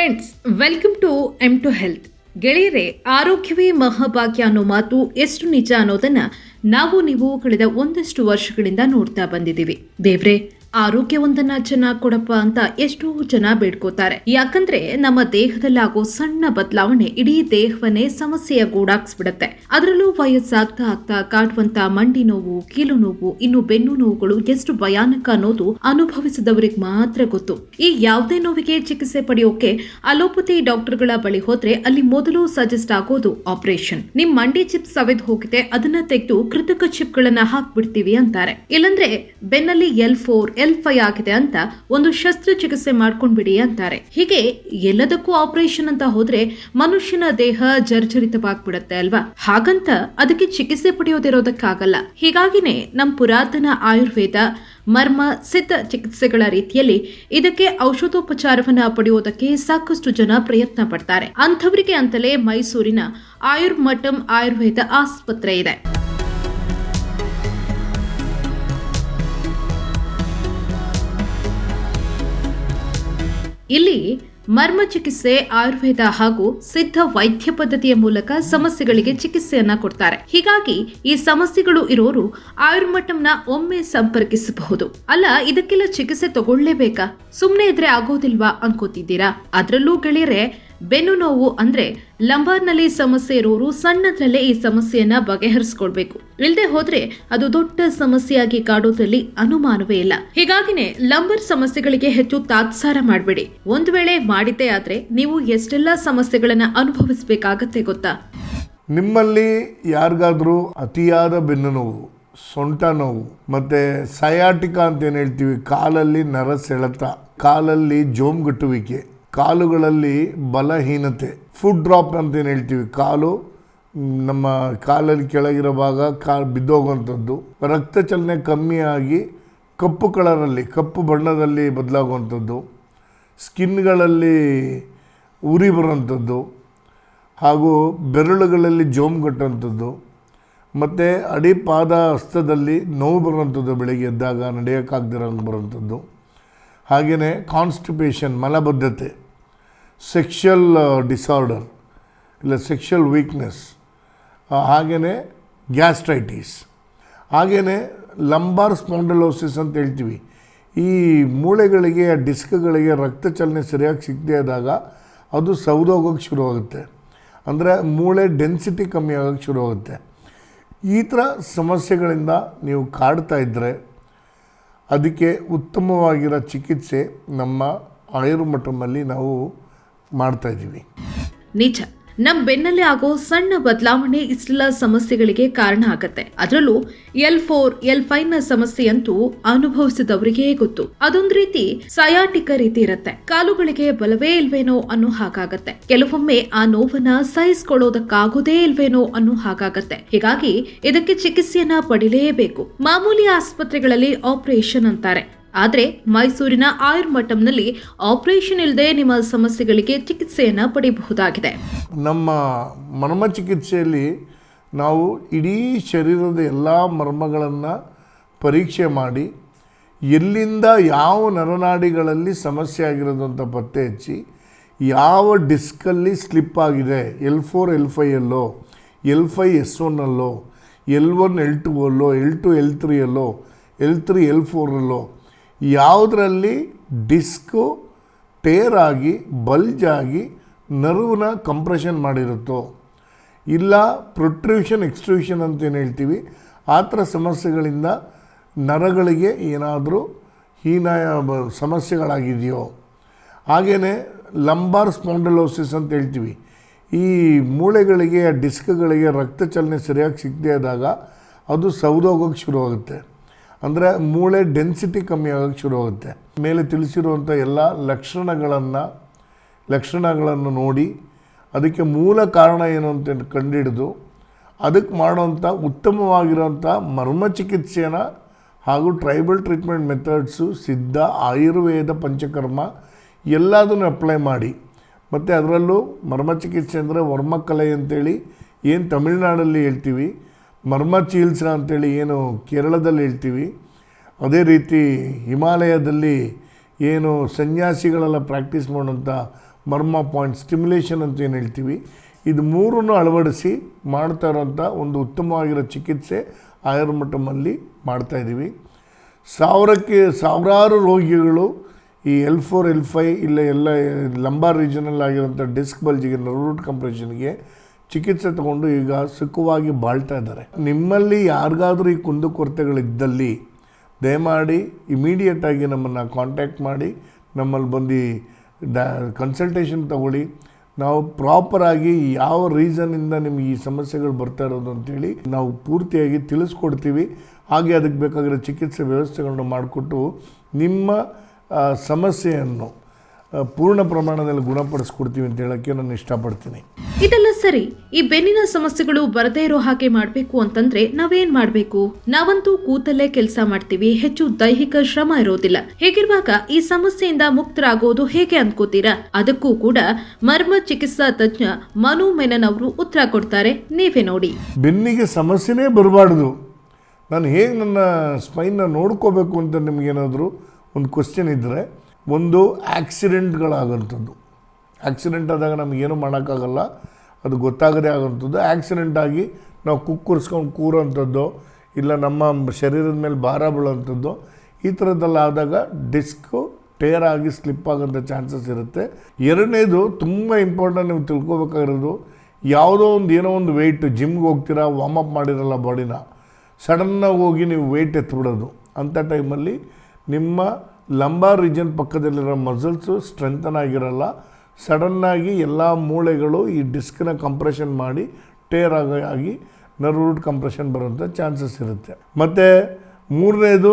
Friends, welcome to M2 health. ಗೆಳೆಯರೆ, ಆರೋಗ್ಯವೇ ಮಹಾಭಾಗ್ಯ ಅನ್ನೋ ಮಾತು ಎಷ್ಟು ನಿಜ ಅನ್ನೋದನ್ನ ನೀವು ಕಳೆದ ಒಂದಷ್ಟು ವರ್ಷಗಳಿಂದ ನೋಡ್ತಾ ಬಂದಿದ್ದೀವಿ. ದೇವ್ರೆ, ಆರೋಗ್ಯವೊಂದನ್ನ ಚೆನ್ನಾಗಿ ಕೊಡಪ್ಪ ಅಂತ ಎಷ್ಟೋ ಜನ ಬೇಡ್ಕೋತಾರೆ. ಯಾಕಂದ್ರೆ ನಮ್ಮ ದೇಹದಲ್ಲಾಗೋ ಸಣ್ಣ ಬದಲಾವಣೆ ಇಡೀ ದೇಹವನ್ನೇ ಸಮಸ್ಯೆಯ ಗೂಡಾಕ್ಸ್ಬಿಡತ್ತೆ. ಅದರಲ್ಲೂ ವಯಸ್ಸಾಗ್ತಾ ಆಗ್ತಾ ಕಾಡುವಂತ ಮಂಡಿ ನೋವು, ಕೀಲು ನೋವು, ಇನ್ನು ಬೆನ್ನು ನೋವುಗಳು ಎಷ್ಟು ಭಯಾನಕ ಅನ್ನೋದು ಅನುಭವಿಸಿದವರಿಗೆ ಮಾತ್ರ ಗೊತ್ತು. ಈ ಯಾವುದೇ ನೋವಿಗೆ ಚಿಕಿತ್ಸೆ ಪಡೆಯೋಕೆ ಅಲೋಪತಿ ಡಾಕ್ಟರ್ಗಳ ಬಳಿ ಹೋದ್ರೆ ಅಲ್ಲಿ ಮೊದಲು ಸಜೆಸ್ಟ್ ಆಗೋದು ಆಪರೇಷನ್. ನಿಮ್ ಮಂಡಿ ಚಿಪ್ ಸವೆದು ಹೋಗಿದೆ, ಅದನ್ನ ತೆಗೆದು ಕೃತಕ ಚಿಪ್ ಗಳನ್ನ ಹಾಕ್ಬಿಡ್ತೀವಿ ಅಂತಾರೆ. ಇಲ್ಲಂದ್ರೆ ಬೆನ್ನಲ್ಲಿ L4 L5 ಆಗಿದೆ ಅಂತ ಒಂದು ಶಸ್ತ್ರಚಿಕಿತ್ಸೆ ಮಾಡ್ಕೊಂಡ್ಬಿಡಿ ಅಂತಾರೆ. ಹೀಗೆ ಎಲ್ಲದಕ್ಕೂ ಆಪರೇಷನ್ ಅಂತ ಹೋದ್ರೆ ಮನುಷ್ಯನ ದೇಹ ಜರ್ಜರಿತವಾಗ್ಬಿಡತ್ತೆ ಅಲ್ವಾ? ಹಾಗಂತ ಅದಕ್ಕೆ ಚಿಕಿತ್ಸೆ ಪಡೆಯೋದಿರೋದಕ್ಕಾಗಲ್ಲ. ಹೀಗಾಗಿನೇ ನಮ್ಮ ಪುರಾತನ ಆಯುರ್ವೇದ ಮರ್ಮ ಸಿದ್ಧ ಚಿಕಿತ್ಸೆಗಳ ರೀತಿಯಲ್ಲಿ ಇದಕ್ಕೆ ಔಷಧೋಪಚಾರವನ್ನ ಪಡೆಯೋದಕ್ಕೆ ಸಾಕಷ್ಟು ಜನ ಪ್ರಯತ್ನ ಪಡ್ತಾರೆ. ಅಂಥವರಿಗೆ ಅಂತಲೇ ಮೈಸೂರಿನ ಆಯುರ್ಮಠಂ ಆಯುರ್ವೇದ ಆಸ್ಪತ್ರೆ ಇದೆ. ಇಲ್ಲಿ ಮರ್ಮ ಚಿಕಿತ್ಸೆ, ಆಯುರ್ವೇದ ಹಾಗೂ ಸಿದ್ಧ ವೈದ್ಯ ಪದ್ಧತಿಯ ಮೂಲಕ ಸಮಸ್ಯೆಗಳಿಗೆ ಚಿಕಿತ್ಸೆಯನ್ನ ಕೊಡ್ತಾರೆ. ಹೀಗಾಗಿ ಈ ಸಮಸ್ಯೆಗಳು ಇರೋರು ಆಯುರ್ಮಠಂನ ಒಮ್ಮೆ ಸಂಪರ್ಕಿಸಬಹುದು. ಅಲ್ಲ, ಇದಕ್ಕೆಲ್ಲ ಚಿಕಿತ್ಸೆ ತಗೊಳ್ಳೇಬೇಕಾ? ಸುಮ್ನೆ ಇದ್ರೆ ಆಗೋದಿಲ್ವಾ ಅನ್ಕೋತಿದ್ದೀರಾ? ಅದ್ರಲ್ಲೂ ಗೆಳೆಯರೆ, ಬೆನ್ನು ನೋವು ಅಂದ್ರೆ ಲಂಬಾರ್ನಲ್ಲಿ ಸಮಸ್ಯೆ ಇರೋರು ಸಣ್ಣದ್ರಲ್ಲೇ ಈ ಸಮಸ್ಯೆಯನ್ನ ಬಗೆಹರಿಸಿಕೊಳ್ಬೇಕು. ಇಲ್ಲದೆ ಹೋದ್ರೆ ಅದು ದೊಡ್ಡ ಸಮಸ್ಯೆಯಾಗಿ ಕಾಡೋದ್ರಲ್ಲಿ ಅನುಮಾನವೇ ಇಲ್ಲ. ಹೀಗಾಗಿನೇ ಲಂಬರ್ ಸಮಸ್ಯೆಗಳಿಗೆ ಹೆಚ್ಚು ತಾತ್ಸಾರ ಮಾಡಬೇಡಿ. ಒಂದು ವೇಳೆ ಮಾಡಿದ್ದೇ ಆದ್ರೆ ನೀವು ಎಷ್ಟೆಲ್ಲಾ ಸಮಸ್ಯೆಗಳನ್ನ ಅನುಭವಿಸಬೇಕಾಗತ್ತೆ ಗೊತ್ತಾ? ನಿಮ್ಮಲ್ಲಿ ಯಾರಿಗಾದ್ರೂ ಅತಿಯಾದ ಬೆನ್ನು ನೋವು, ಸೊಂಟ ನೋವು, ಮತ್ತೆ ಸಯಾಟಿಕಾ ಅಂತ ಏನು ಹೇಳ್ತೀವಿ, ಕಾಲಲ್ಲಿ ನರ ಸೆಳೆತ, ಕಾಲಲ್ಲಿ ಜೋಮ್ಗಟ್ಟುವಿಕೆ, ಕಾಲುಗಳಲ್ಲಿ ಬಲಹೀನತೆ, ಫುಟ್ ಡ್ರಾಪ್ ಅಂತ ಏನು ಹೇಳ್ತೀವಿ, ಕಾಲು ನಮ್ಮ ಕಾಲಲ್ಲಿ ಕೆಳಗಿರೋ ಭಾಗ ಬಿದ್ದೋಗುವಂಥದ್ದು, ರಕ್ತ ಚಲನೆ ಕಮ್ಮಿಯಾಗಿ ಕಪ್ಪು ಕಲರಲ್ಲಿ, ಕಪ್ಪು ಬಣ್ಣದಲ್ಲಿ ಬದಲಾಗುವಂಥದ್ದು, ಸ್ಕಿನ್ಗಳಲ್ಲಿ ಉರಿ ಬರುವಂಥದ್ದು, ಹಾಗೂ ಬೆರಳುಗಳಲ್ಲಿ ಜೋಮ್ಗಟ್ಟುವಂಥದ್ದು, ಮತ್ತು ಅಡಿಪಾದ ಹಸ್ತದಲ್ಲಿ ನೋವು ಬರುವಂಥದ್ದು, ಬೆಳಗ್ಗೆ ಎದ್ದಾಗ ನಡೆಯೋಕ್ಕಾಗದಿರೋಂಗೆ ಬರುವಂಥದ್ದು, ಹಾಗೆಯೇ ಕಾನ್ಸ್ಟಿಪೇಷನ್, ಮಲಬದ್ಧತೆ, ಸೆಕ್ಷುವಲ್ ಡಿಸಾರ್ಡರ್ ಇಲ್ಲ ಸೆಕ್ಷುವಲ್ ವೀಕ್ನೆಸ್, ಹಾಗೆಯೇ ಗ್ಯಾಸ್ಟ್ರೈಟಿಸ್, ಹಾಗೆಯೇ ಲಂಬಾರ್ ಸ್ಪಾಂಡಲೋಸಿಸ್ ಅಂತ ಹೇಳ್ತೀವಿ. ಈ ಮೂಳೆಗಳಿಗೆ, ಡಿಸ್ಕ್ಗಳಿಗೆ ರಕ್ತ ಚಲನೆ ಸರಿಯಾಗಿ ಸಿಗದೇ ಇದ್ದಾಗ ಅದು ಸೌದೋಗೋಕ್ಕೆ ಶುರುವಾಗುತ್ತೆ. ಅಂದರೆ ಮೂಳೆ ಡೆನ್ಸಿಟಿ ಕಮ್ಮಿ ಆಗೋಕ್ಕೆ ಶುರುವಾಗುತ್ತೆ. ಈ ಥರ ಸಮಸ್ಯೆಗಳಿಂದ ನೀವು ಕಾಡ್ತಾ ಇದ್ದರೆ ಅದಕ್ಕೆ ಉತ್ತಮವಾಗಿರೋ ಚಿಕಿತ್ಸೆ ನಮ್ಮ ಆಯುರ್ಮಠಮಲ್ಲಿ ನಾವು ಮಾಡ್ತಾಯಿದ್ದೀವಿ. ನಿಜ, ನಮ್ಮ ಬೆನ್ನಲ್ಲಿ ಆಗೋ ಸಣ್ಣ ಬದಲಾವಣೆ ಇಷ್ಟೆಲ್ಲ ಸಮಸ್ಯೆಗಳಿಗೆ ಕಾರಣ ಆಗತ್ತೆ. ಅದರಲ್ಲೂ L4 L5 ನ ಸಮಸ್ಯೆ ಅಂತೂ ಅನುಭವಿಸಿದವರಿಗೆ ಗೊತ್ತು. ಅದೊಂದು ರೀತಿ ಸಯಾಟಿಕ ರೀತಿ ಇರತ್ತೆ. ಕಾಲುಗಳಿಗೆ ಬಲವೇ ಇಲ್ವೇನೋ ಅನ್ನೋ ಹಾಗಾಗತ್ತೆ. ಕೆಲವೊಮ್ಮೆ ಆ ನೋವನ್ನ ಸಹಿಸ್ಕೊಳ್ಳೋದಕ್ಕಾಗೋದೇ ಇಲ್ವೇನೋ ಅನ್ನೋ ಹಾಗಾಗತ್ತೆ. ಹೀಗಾಗಿ ಇದಕ್ಕೆ ಚಿಕಿತ್ಸೆಯನ್ನ ಪಡಿಲೇಬೇಕು. ಮಾಮೂಲಿ ಆಸ್ಪತ್ರೆಗಳಲ್ಲಿ ಆಪರೇಷನ್ ಅಂತಾರೆ. ಆದ್ರೆ ಮೈಸೂರಿನ ಆಯುರ್ಮಠಂನಲ್ಲಿ ಆಪರೇಷನ್ ಇಲ್ಲದೆ ನಿಮ್ಮ ಸಮಸ್ಯೆಗಳಿಗೆ ಚಿಕಿತ್ಸೆಯನ್ನ ಪಡೆಯಬಹುದಾಗಿದೆ. ನಮ್ಮ ಮರ್ಮ ಚಿಕಿತ್ಸೆಯಲ್ಲಿ ನಾವು ಇಡೀ ಶರೀರದ ಎಲ್ಲ ಮರ್ಮಗಳನ್ನು ಪರೀಕ್ಷೆ ಮಾಡಿ ಎಲ್ಲಿಂದ ಯಾವ ನರನಾಡಿಗಳಲ್ಲಿ ಸಮಸ್ಯೆ ಆಗಿರೋದು ಅಂತ ಪತ್ತೆ ಹಚ್ಚಿ, ಯಾವ ಡಿಸ್ಕಲ್ಲಿ ಸ್ಲಿಪ್ ಆಗಿದೆ, L4 L5 ಅಲ್ಲೋ, L5 S1 ಅಲ್ಲೋ, L1 L2 ಅಲ್ಲೋ, L2 L3 ಅಲ್ಲೋ, L3 L4 ಅಲ್ಲೋ, ಯಾವುದರಲ್ಲಿ ಡಿಸ್ಕು ಟೇರ್ ಆಗಿ ಬಲ್ಜ್ ಆಗಿ ನರ್ವ್ನ ಕಂಪ್ರೆಷನ್ ಮಾಡಿರುತ್ತೋ, ಇಲ್ಲ ಪ್ರೊಟ್ರೂಷನ್ ಎಕ್ಸ್ಟ್ರೂಷನ್ ಅಂತ ಏನು ಹೇಳ್ತೀವಿ, ಆ ಥರ ಸಮಸ್ಯೆಗಳಿಂದ ನರಗಳಿಗೆ ಏನಾದರೂ ಹೀನಾಯ ಸಮಸ್ಯೆಗಳಾಗಿದೆಯೋ, ಹಾಗೆಯೇ ಲಂಬಾರ್ ಸ್ಪಾಂಡಲೋಸಿಸ್ ಅಂತ ಹೇಳ್ತೀವಿ, ಈ ಮೂಳೆಗಳಿಗೆ, ಡಿಸ್ಕ್ಗಳಿಗೆ ರಕ್ತ ಚಲನೆ ಸರಿಯಾಗಿ ಸಿಗದೇ ಇದ್ದಾಗ ಅದು ಸೌದೋಗೋಕ್ಕೆ ಶುರುವಾಗುತ್ತೆ. ಅಂದರೆ ಮೂಳೆ ಡೆನ್ಸಿಟಿ ಕಮ್ಮಿ ಆಗೋಕ್ಕೆ ಶುರುವಾಗುತ್ತೆ. ಮೇಲೆ ತಿಳಿಸಿರುವಂಥ ಎಲ್ಲ ಲಕ್ಷಣಗಳನ್ನು ನೋಡಿ ಅದಕ್ಕೆ ಮೂಲ ಕಾರಣ ಏನು ಅಂತ ಕಂಡುಹಿಡಿದು ಅದಕ್ಕೆ ಮಾಡೋಂಥ ಉತ್ತಮವಾಗಿರೋಂಥ ಮರ್ಮ ಚಿಕಿತ್ಸೆನ ಹಾಗೂ ಟ್ರೈಬಲ್ ಟ್ರೀಟ್ಮೆಂಟ್ ಮೆಥಡ್ಸು, ಸಿದ್ಧ, ಆಯುರ್ವೇದ, ಪಂಚಕರ್ಮ ಎಲ್ಲದನ್ನು ಅಪ್ಲೈ ಮಾಡಿ, ಮತ್ತು ಅದರಲ್ಲೂ ಮರ್ಮ ಚಿಕಿತ್ಸೆ ಅಂದರೆ ವರ್ಮಕಲೆ ಅಂತೇಳಿ ಏನು ತಮಿಳ್ನಾಡಲ್ಲಿ ಹೇಳ್ತೀವಿ, ಮರ್ಮ ಚಿಕಿತ್ಸೆ ಅಂತೇಳಿ ಏನು ಕೇರಳದಲ್ಲಿ ಹೇಳ್ತೀವಿ, ಅದೇ ರೀತಿ ಹಿಮಾಲಯದಲ್ಲಿ ಏನು ಸನ್ಯಾಸಿಗಳೆಲ್ಲ ಪ್ರಾಕ್ಟೀಸ್ ಮಾಡೋಂಥ ಮರ್ಮ ಪಾಯಿಂಟ್ ಸ್ಟಿಮ್ಯುಲೇಷನ್ ಅಂತ ಏನು ಹೇಳ್ತೀವಿ, ಇದು ಮೂರನ್ನು ಅಳವಡಿಸಿ ಮಾಡ್ತಾ ಇರೋಂಥ ಒಂದು ಉತ್ತಮವಾಗಿರೋ ಚಿಕಿತ್ಸೆ ಆಯುರ್ಮಠಮಲ್ಲಿ ಮಾಡ್ತಾಯಿದ್ದೀವಿ. ಸಾವಿರಾರು ರೋಗಿಗಳು ಈ L4 L5 ಎಲ್ಲ ಲಂಬಾರ್ ರೀಜನಲ್ ಆಗಿರೋಂಥ ಡಿಸ್ಕ್ ಬಲ್ಜಿಗೆ, ರೂಟ್ ಕಂಪ್ರೆಷನ್ಗೆ ಚಿಕಿತ್ಸೆ ತಗೊಂಡು ಈಗ ಸುಖವಾಗಿ ಬಾಳ್ತಾ ಇದ್ದಾರೆ. ನಿಮ್ಮಲ್ಲಿ ಯಾರಿಗಾದರೂ ಈ ಕುಂದುಕೊರತೆಗಳಿದ್ದಲ್ಲಿ ದಯಮಾಡಿ ಇಮಿಡಿಯೇಟಾಗಿ ನಮ್ಮನ್ನು ಕಾಂಟ್ಯಾಕ್ಟ್ ಮಾಡಿ ನಮ್ಮಲ್ಲಿ ಬಂದು ಕನ್ಸಲ್ಟೇಷನ್ ತಗೊಳ್ಳಿ. ನಾವು ಪ್ರಾಪರಾಗಿ ಯಾವ ರೀಸನ್ನಿಂದ ನಿಮಗೆ ಈ ಸಮಸ್ಯೆಗಳು ಬರ್ತಾ ಇರೋದು ಅಂತೇಳಿ ನಾವು ಪೂರ್ತಿಯಾಗಿ ತಿಳಿಸ್ಕೊಡ್ತೀವಿ. ಹಾಗೆ ಅದಕ್ಕೆ ಬೇಕಾಗಿರೋ ಚಿಕಿತ್ಸೆ ವ್ಯವಸ್ಥೆಗಳನ್ನ ಮಾಡಿಕೊಟ್ಟು ನಿಮ್ಮ ಸಮಸ್ಯೆಯನ್ನು ಪೂರ್ಣ ಪ್ರಮಾಣದಲ್ಲಿ ಗುಣಪಡಿಸ್ಕೊಡ್ತೀವಿ ಅಂತ ಹೇಳೋಕ್ಕೆ ನಾನು ಇಷ್ಟಪಡ್ತೀನಿ. ಇದೆಲ್ಲ ಸರಿ, ಈ ಬೆನ್ನಿನ ಸಮಸ್ಯೆಗಳು ಬರದೇ ಇರೋ ಹಾಗೆ ಮಾಡಬೇಕು ಅಂತಂದ್ರೆ ನಾವೇನ್ ಮಾಡಬೇಕು? ನಾವಂತೂ ಕೂತಲ್ಲೇ ಕೆಲಸ ಮಾಡ್ತೀವಿ, ಹೆಚ್ಚು ದೈಹಿಕ ಶ್ರಮ ಇರೋದಿಲ್ಲ. ಹೇಗಿರುವಾಗ ಈ ಸಮಸ್ಯೆಯಿಂದ ಮುಕ್ತರಾಗೋದು ಹೇಗೆ ಅನ್ಕೋತೀರಾ? ಅದಕ್ಕೂ ಕೂಡ ಮರ್ಮ ಚಿಕಿತ್ಸಾ ತಜ್ಞ ಮನು ಮೆನನ್ ಅವರು ಉತ್ತರ ಕೊಡ್ತಾರೆ, ನೀವೇ ನೋಡಿ. ಬೆನ್ನಿಗೆ ಸಮಸ್ಯೆನೇ ಬರಬಾರ್ದು, ನಾನು ಹೇಗೆ ನನ್ನ ಸ್ಪೈನ್ನ ನೋಡ್ಕೋಬೇಕು ಅಂತ ನಿಮಗೇನಾದರೂ ಒಂದು ಕ್ವಶನ್ ಇದ್ದರೆ, ಒಂದು ಆಕ್ಸಿಡೆಂಟ್ಗಳಾಗೋಂಥದ್ದು. ಆಕ್ಸಿಡೆಂಟ್ ಆದಾಗ ನಮಗೇನು ಮಾಡೋಕ್ಕಾಗಲ್ಲ, ಅದು ಗೊತ್ತಾಗದೇ ಆಗೋಂಥದ್ದು. ಆಕ್ಸಿಡೆಂಟ್ ಆಗಿ ನಾವು ಕುಕ್ಕುರ್ಸ್ಕೊಂಡು ಕೂರೋಂಥದ್ದು, ಇಲ್ಲ ನಮ್ಮ ಶರೀರದ ಮೇಲೆ ಭಾರ ಬೀಳೋಂಥದ್ದು, ಈ ಥರದ್ದೆಲ್ಲ ಆದಾಗ ಡಿಸ್ಕು ಟೇರ್ ಆಗಿ ಸ್ಲಿಪ್ ಆಗೋಂಥ ಚಾನ್ಸಸ್ ಇರುತ್ತೆ. ಎರಡನೇದು ತುಂಬ ಇಂಪಾರ್ಟೆಂಟ್, ನೀವು ತಿಳ್ಕೊಬೇಕಾಗಿರೋದು, ಯಾವುದೋ ಏನೋ ಒಂದು ವೆಯ್ಟ್, ಜಿಮ್ಗೆ ಹೋಗ್ತೀರಾ, ವಾರ್ಮಪ್ ಮಾಡಿರಲ್ಲ ಬಾಡಿನ, ಸಡನ್ನಾಗಿ ಹೋಗಿ ನೀವು ವೆಯ್ಟ್ ಎತ್ಬಿಡೋದು. ಅಂಥ ಟೈಮಲ್ಲಿ ನಿಮ್ಮ ಲಂಬಾರ್ ರೀಜನ್ ಪಕ್ಕದಲ್ಲಿರೋ ಮಸಲ್ಸು ಸ್ಟ್ರೆಂಥನ್ ಆಗಿರಲ್ಲ. ಸಡನ್ನಾಗಿ ಎಲ್ಲ ಮೂಳೆಗಳು ಈ ಡಿಸ್ಕ್ನ ಕಂಪ್ರೆಷನ್ ಮಾಡಿ ಟೇರ್ ಆಗಿ ನರ್ವ್ ರೂಟ್ ಕಂಪ್ರೆಷನ್ ಬರೋಂಥ ಚಾನ್ಸಸ್ ಇರುತ್ತೆ. ಮತ್ತು ಮೂರನೇದು,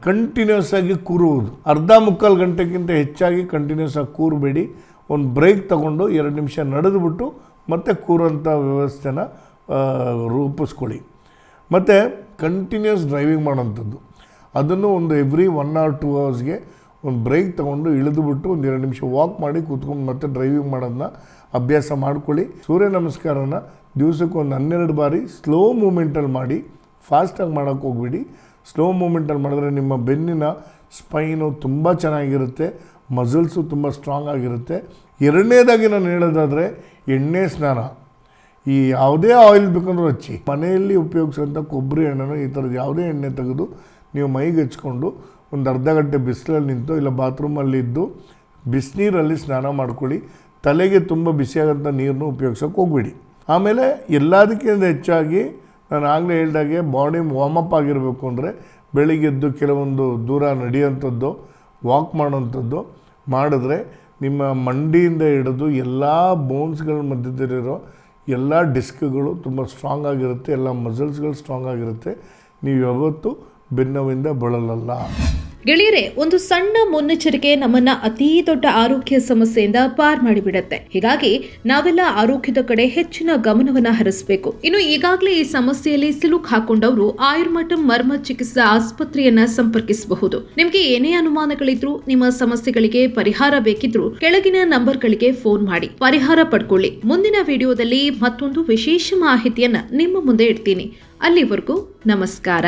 ಕಂಟಿನ್ಯೂಸ್ ಆಗಿ ಕೂರುವುದು. ಅರ್ಧ ಮುಕ್ಕಾಲು ಗಂಟೆಗಿಂತ ಹೆಚ್ಚಾಗಿ ಕಂಟಿನ್ಯೂಸ್ ಆಗಿ ಕೂರಬೇಡಿ. ಒಂದು ಬ್ರೇಕ್ ತಗೊಂಡು 2 ನಿಮಿಷ ನಡೆದುಬಿಟ್ಟು ಮತ್ತೆ ಕೂರೋಂಥ ವ್ಯವಸ್ಥೆನ ರೂಪಿಸ್ಕೊಳ್ಳಿ. ಮತ್ತು ಕಂಟಿನ್ಯೂಸ್ ಡ್ರೈವಿಂಗ್ ಮಾಡೋಂಥದ್ದು, ಅದನ್ನು ಒಂದು ಎವ್ರಿ 1 or 2 ಅವರ್ಸ್ಗೆ ಒಂದು ಬ್ರೇಕ್ ತೊಗೊಂಡು ಇಳಿದುಬಿಟ್ಟು ಒಂದು 2 ನಿಮಿಷ ವಾಕ್ ಮಾಡಿ ಕೂತ್ಕೊಂಡು ಮತ್ತೆ ಡ್ರೈವಿಂಗ್ ಮಾಡೋದನ್ನ ಅಭ್ಯಾಸ ಮಾಡ್ಕೊಳ್ಳಿ. ಸೂರ್ಯ ನಮಸ್ಕಾರನ ದಿವಸಕ್ಕೆ ಒಂದು 12 ಬಾರಿ ಸ್ಲೋ ಮೂಮೆಂಟಲ್ಲಿ ಮಾಡಿ, ಫಾಸ್ಟಾಗಿ ಮಾಡೋಕ್ಕೆ ಹೋಗ್ಬಿಡಿ. ಸ್ಲೋ ಮೂಮೆಂಟಲ್ಲಿ ಮಾಡಿದ್ರೆ ನಿಮ್ಮ ಬೆನ್ನಿನ ಸ್ಪೈನು ತುಂಬ ಚೆನ್ನಾಗಿರುತ್ತೆ, ಮಸಲ್ಸು ತುಂಬ ಸ್ಟ್ರಾಂಗ್ ಆಗಿರುತ್ತೆ. ಎರಡನೇದಾಗಿ ನಾನು ಹೇಳೋದಾದರೆ, ಎಣ್ಣೆ ಸ್ನಾನ. ಈ ಯಾವುದೇ ಆಯಿಲ್ ಬೇಕಂದ್ರೂ ಹಚ್ಚಿ, ಮನೆಯಲ್ಲಿ ಉಪಯೋಗಿಸೋಂಥ ಕೊಬ್ಬರಿ ಎಣ್ಣೆನೋ ಈ ಥರದ್ದು ಯಾವುದೇ ಎಣ್ಣೆ ತೆಗೆದು ನೀವು ಮೈಗೆ ಹಚ್ಕೊಂಡು ಒಂದು ಅರ್ಧ ಗಂಟೆ ಬಿಸಿಲಲ್ಲಿ ನಿಂತು ಇಲ್ಲ ಬಾತ್ರೂಮಲ್ಲಿದ್ದು ಬಿಸಿನೀರಲ್ಲಿ ಸ್ನಾನ ಮಾಡ್ಕೊಳ್ಳಿ. ತಲೆಗೆ ತುಂಬ ಬಿಸಿಯಾದಂಥ ನೀರನ್ನು ಉಪಯೋಗಿಸೋಕೆ ಹೋಗ್ಬೇಡಿ. ಆಮೇಲೆ ಎಲ್ಲದಕ್ಕಿಂತ ಹೆಚ್ಚಾಗಿ ನಾನು ಆಗಲೇ ಹೇಳ್ದಾಗೆ ಬಾಡಿ ವಾರ್ಮಪ್ ಆಗಿರಬೇಕು ಅಂದರೆ ಬೆಳಿಗ್ಗೆದ್ದು ಕೆಲವೊಂದು ದೂರ ನಡೆಯೋಂಥದ್ದು, ವಾಕ್ ಮಾಡೋಂಥದ್ದು ಮಾಡಿದ್ರೆ ನಿಮ್ಮ ಮಂಡಿಯಿಂದ ಹಿಡಿದು ಎಲ್ಲ ಬೋನ್ಸ್ಗಳ ಮಧ್ಯದಲ್ಲಿರೋ ಎಲ್ಲ ಡಿಸ್ಕ್ಗಳು ತುಂಬ ಸ್ಟ್ರಾಂಗ್ ಆಗಿರುತ್ತೆ, ಎಲ್ಲ ಮಸಲ್ಸ್ಗಳು ಸ್ಟ್ರಾಂಗ್ ಆಗಿರುತ್ತೆ. ನೀವು ಯಾವತ್ತೂ ಬೆನ್ನೋವಿಂದ ಬಳಲಲ್ಲ. ಗೆಳೆಯರೆ, ಒಂದು ಸಣ್ಣ ಮುನ್ನೆಚ್ಚರಿಕೆ ನಮ್ಮನ್ನ ಅತೀ ದೊಡ್ಡ ಆರೋಗ್ಯ ಸಮಸ್ಯೆಯಿಂದ ಪಾರ್ ಮಾಡಿಬಿಡತ್ತೆ. ಹೀಗಾಗಿ ನಾವೆಲ್ಲ ಆರೋಗ್ಯದ ಕಡೆ ಹೆಚ್ಚಿನ ಗಮನವನ್ನ ಹರಿಸಬೇಕು. ಇನ್ನು ಈಗಾಗಲೇ ಈ ಸಮಸ್ಯೆಯಲ್ಲಿ ಸಿಲುಕ್ ಹಾಕೊಂಡವರು ಆಯುರ್ಮಠಂ ಮರ್ಮ ಚಿಕಿತ್ಸಾ ಆಸ್ಪತ್ರೆಯನ್ನ ಸಂಪರ್ಕಿಸಬಹುದು. ನಿಮ್ಗೆ ಏನೇ ಅನುಮಾನಗಳಿದ್ರು, ನಿಮ್ಮ ಸಮಸ್ಯೆಗಳಿಗೆ ಪರಿಹಾರ ಬೇಕಿದ್ರು ಕೆಳಗಿನ ನಂಬರ್ಗಳಿಗೆ ಫೋನ್ ಮಾಡಿ ಪರಿಹಾರ ಪಡ್ಕೊಳ್ಳಿ. ಮುಂದಿನ ವಿಡಿಯೋದಲ್ಲಿ ಮತ್ತೊಂದು ವಿಶೇಷ ಮಾಹಿತಿಯನ್ನ ನಿಮ್ಮ ಮುಂದೆ ಇಡ್ತೀನಿ. ಅಲ್ಲಿವರೆಗೂ ನಮಸ್ಕಾರ.